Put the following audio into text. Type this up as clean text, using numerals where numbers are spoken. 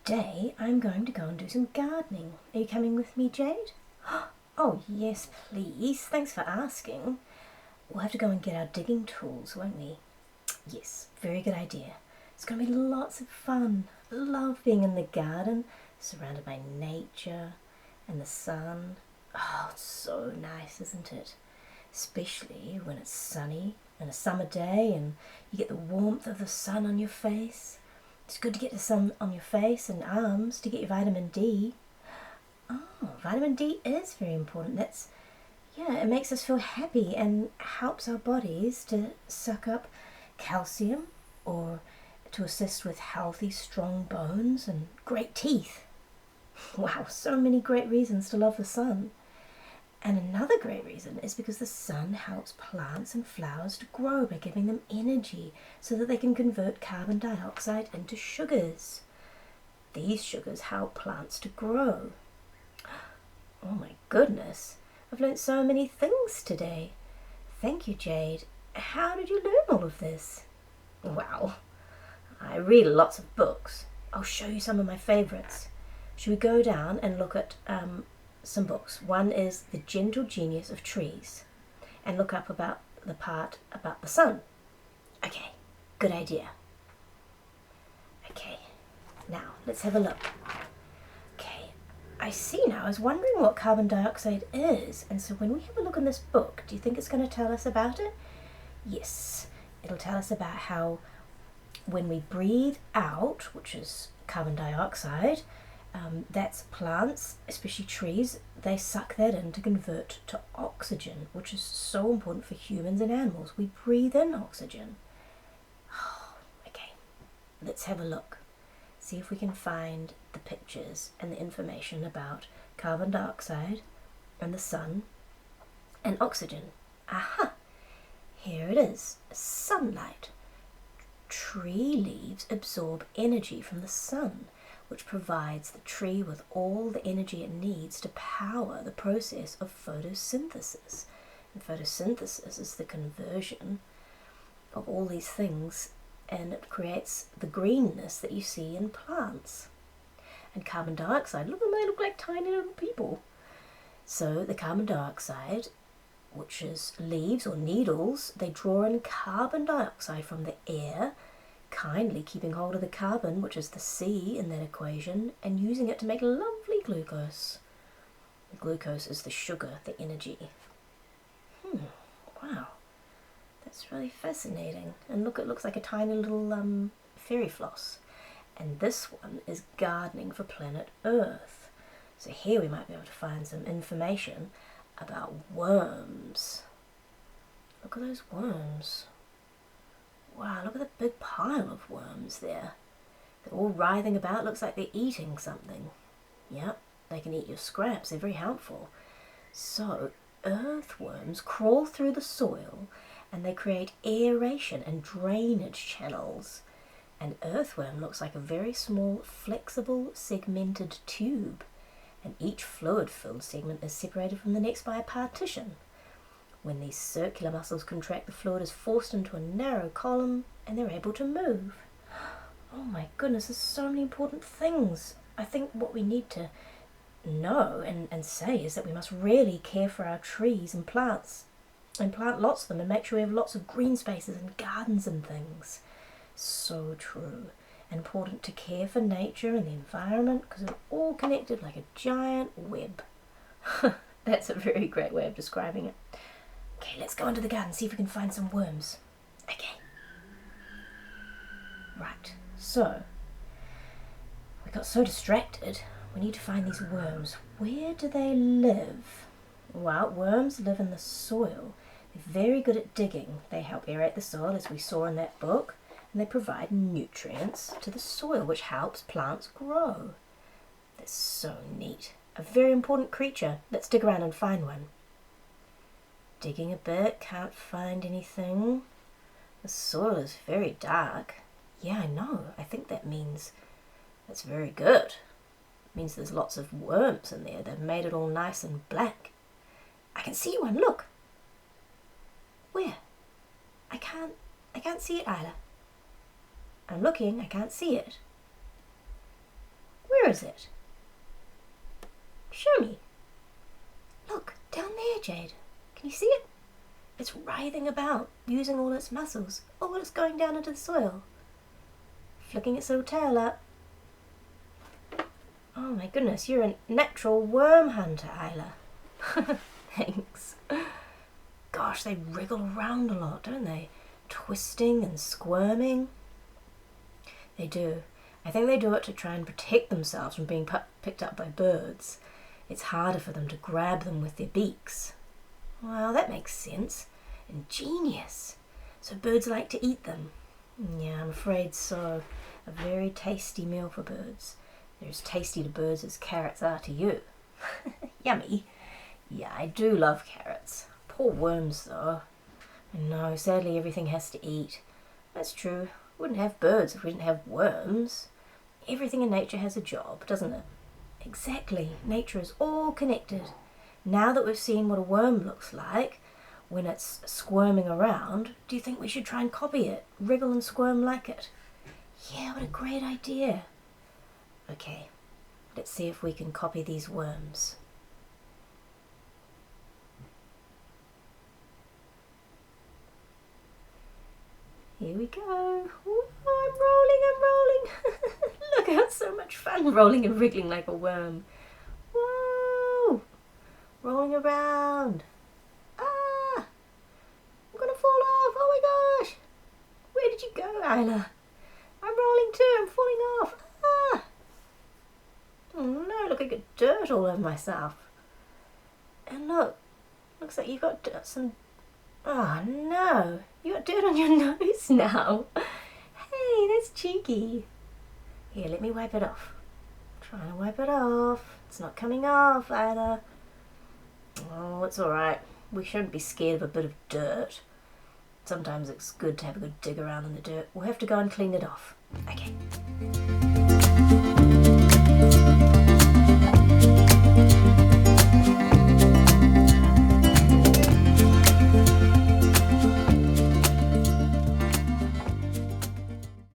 Today I'm going to go and do some gardening. Are you coming with me, Jade? Oh, yes, please. Thanks for asking. We'll have to go and get our digging tools, won't we? Yes, very good idea. It's going to be lots of fun. Love being in the garden, surrounded by nature and the sun. Oh, it's so nice, isn't it? Especially when it's sunny and a summer day and you get the warmth of the sun on your face. It's good to get the sun on your face and arms to get your vitamin D. Oh, vitamin D is very important. It makes us feel happy and helps our bodies to suck up calcium or to assist with healthy, strong bones and great teeth. Wow, so many great reasons to love the sun. And another great reason is because the sun helps plants and flowers to grow by giving them energy so that they can convert carbon dioxide into sugars. These sugars help plants to grow. Oh my goodness, I've learned so many things today. Thank you, Jade. How did you learn all of this? Well, I read lots of books. I'll show you some of my favourites. Should we go down and look at some books? One is The Gentle Genius of Trees, and look up about the part about the sun. Okay, good idea. Okay, now let's have a look. Okay, I see now. I was wondering what carbon dioxide is, and so when we have a look in this book, do you think it's going to tell us about it? Yes, it'll tell us about how when we breathe out, which is carbon dioxide, that's plants, especially trees, they suck that in to convert to oxygen, which is so important for humans and animals. We breathe in oxygen. Oh, okay, let's have a look. See if we can find the pictures and the information about carbon dioxide and the sun and oxygen. Aha! Here it is. Sunlight. Tree leaves absorb energy from the sun, which provides the tree with all the energy it needs to power the process of photosynthesis. And photosynthesis is the conversion of all these things, and it creates the greenness that you see in plants. And carbon dioxide, look at them, they look like tiny little people. So the carbon dioxide, which is leaves or needles, they draw in carbon dioxide from the air, kindly keeping hold of the carbon, which is the C in that equation, and using it to make lovely glucose. The glucose is the sugar, the energy. Wow, that's really fascinating. And look, it looks like a tiny little fairy floss. And this one is gardening for planet Earth. So here we might be able to find some information about worms. Look at those worms. Wow, look at the big pile of worms there. They're all writhing about. Looks like they're eating something. Yep, they can eat your scraps. They're very helpful. So, earthworms crawl through the soil and they create aeration and drainage channels. An earthworm looks like a very small, flexible, segmented tube, and each fluid-filled segment is separated from the next by a partition. When these circular muscles contract, the fluid is forced into a narrow column and they're able to move. Oh my goodness, there's so many important things. I think what we need to know and say is that we must really care for our trees and plants and plant lots of them and make sure we have lots of green spaces and gardens and things. So true. And important to care for nature and the environment because they're all connected like a giant web. That's a very great way of describing it. Okay, let's go into the garden, see if we can find some worms. Okay. Right, so we got so distracted. We need to find these worms. Where do they live? Well, worms live in the soil. They're very good at digging. They help aerate the soil, as we saw in that book, and they provide nutrients to the soil, which helps plants grow. That's so neat. A very important creature. Let's dig around and find one. Digging a bit, can't find anything. The soil is very dark. Yeah, I know. I think that means that's very good. It means there's lots of worms in there. They've made it all nice and black. I can see one, look. Where? I can't see it, Isla. I'm looking, I can't see it. is it? Show me. Look, down there, Jade. Can you see it? It's writhing about, using all its muscles. Oh, it's going down into the soil. Flicking its little tail up. Oh my goodness, you're a natural worm hunter, Isla. Thanks. Gosh, they wriggle around a lot, don't they? Twisting and squirming. They do. I think they do it to try and protect themselves from being picked up by birds. It's harder for them to grab them with their beaks. Well, that makes sense. Ingenious. So birds like to eat them. Yeah, I'm afraid so. A very tasty meal for birds. They're as tasty to birds as carrots are to you. Yummy. Yeah, I do love carrots. Poor worms, though. No, sadly everything has to eat. That's true. We wouldn't have birds if we didn't have worms. Everything in nature has a job, doesn't it? Exactly. Nature is all connected. Now that we've seen what a worm looks like when it's squirming around, do you think we should try and copy it? Wriggle and squirm like it? Yeah, what a great idea. Okay, let's see if we can copy these worms. Here we go. Ooh, I'm rolling. Look how it's so much fun rolling and wriggling like a worm. Whoa! Rolling around. Ah! I'm gonna fall off. Oh my gosh! Where did you go, Isla? I'm rolling too. I'm falling off. Ah! Oh no, look, I got dirt all over myself. And look, looks like you've got some... Oh no, you got dirt on your nose now. Hey, that's cheeky. Here, let me wipe it off. I'm trying to wipe it off. It's not coming off either. Oh, it's alright. We shouldn't be scared of a bit of dirt. Sometimes it's good to have a good dig around in the dirt. We'll have to go and clean it off. Okay.